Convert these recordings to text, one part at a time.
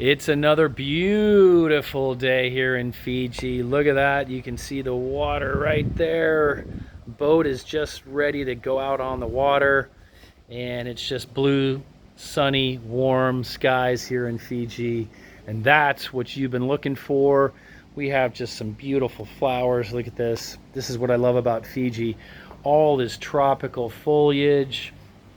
It's another beautiful day here in Fiji. Look at that. You can see the water right there. Boat is just ready to go out on the water. And it's just blue, sunny, warm skies here in Fiji. And that's what you've been looking for. We have just some beautiful flowers. Look at this. This is what I love about Fiji. All this tropical foliage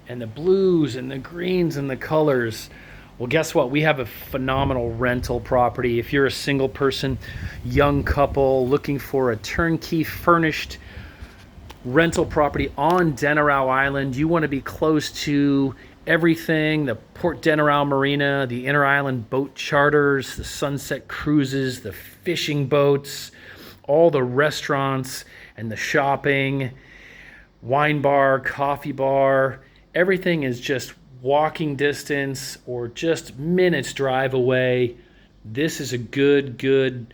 and the blues and the greens and the colors. Well, guess what? We have a phenomenal rental property. If you're a single person, young couple looking for a turnkey furnished rental property on Denarau Island, you want to be close to everything, the Port Denarau Marina, the inter-island boat charters, the sunset cruises, the fishing boats, all the restaurants and the shopping, wine bar, coffee bar. Everything is just walking distance or just minutes drive away. This is a good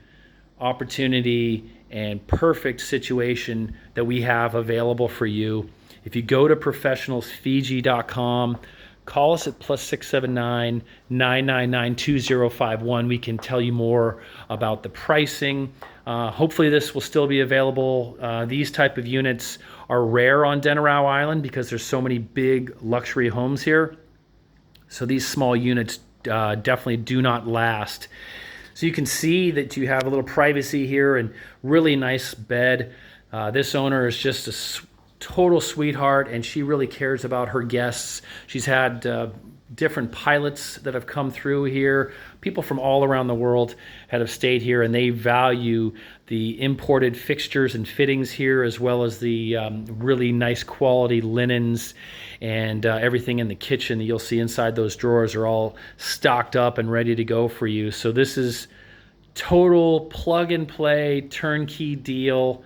opportunity and perfect situation that we have available for you. If you go to professionalsfiji.com, call us at +679 999 2051. We can tell you more about the pricing. Hopefully this will still be available. These type of units are rare on Denarau Island because there's so many big luxury homes here. So these small units definitely do not last. So you can see that you have a little privacy here and really nice bed. This owner is just a total sweetheart, and she really cares about her guests. She's had different pilots that have come through here. People from all around the world have stayed here, and they value the imported fixtures and fittings here, as well as the really nice quality linens and everything in the kitchen that you'll see inside those drawers are all stocked up and ready to go for you. So this is total plug and play turnkey deal.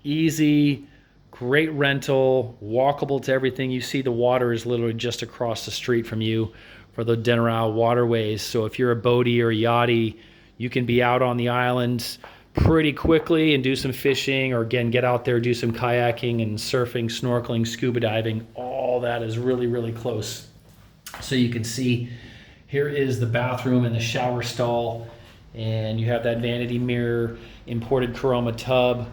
Easy, great rental, walkable to everything. You see the water is literally just across the street from you for the Denarau waterways. So if you're a boatie or a yachty, you can be out on the islands pretty quickly and do some fishing, or again, get out there, do some kayaking and surfing, snorkeling, scuba diving. All that is really close. So you can see here is the bathroom and the shower stall, and you have that vanity mirror, imported Caroma tub.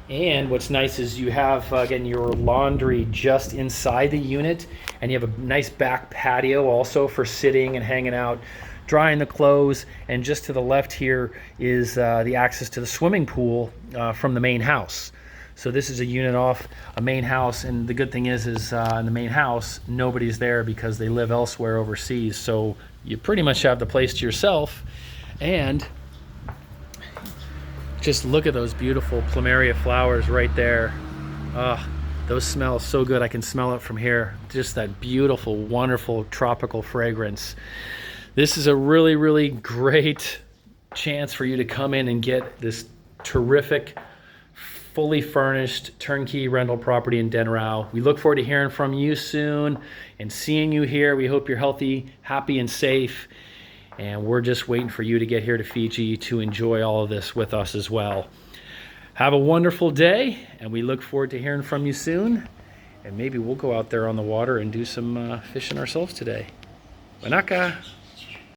And what's nice is you have, again, your laundry just inside the unit, and you have a nice back patio also for sitting and hanging out, drying the clothes. And just to the left here is the access to the swimming pool from the main house. So this is a unit off a main house, and the good thing is in the main house, nobody's there because they live elsewhere overseas. So you pretty much have the place to yourself. And just look at those beautiful plumeria flowers right there. Those smell so good. I can smell it from here. Just that beautiful, wonderful tropical fragrance. This is a really great chance for you to come in and get this terrific, fully furnished turnkey rental property in Denarau. We look forward to hearing from you soon and seeing you here. We hope you're healthy, happy, and safe. And we're just waiting for you to get here to Fiji to enjoy all of this with us as well. Have a wonderful day, and we look forward to hearing from you soon. And maybe we'll go out there on the water and do some fishing ourselves today. Manaka.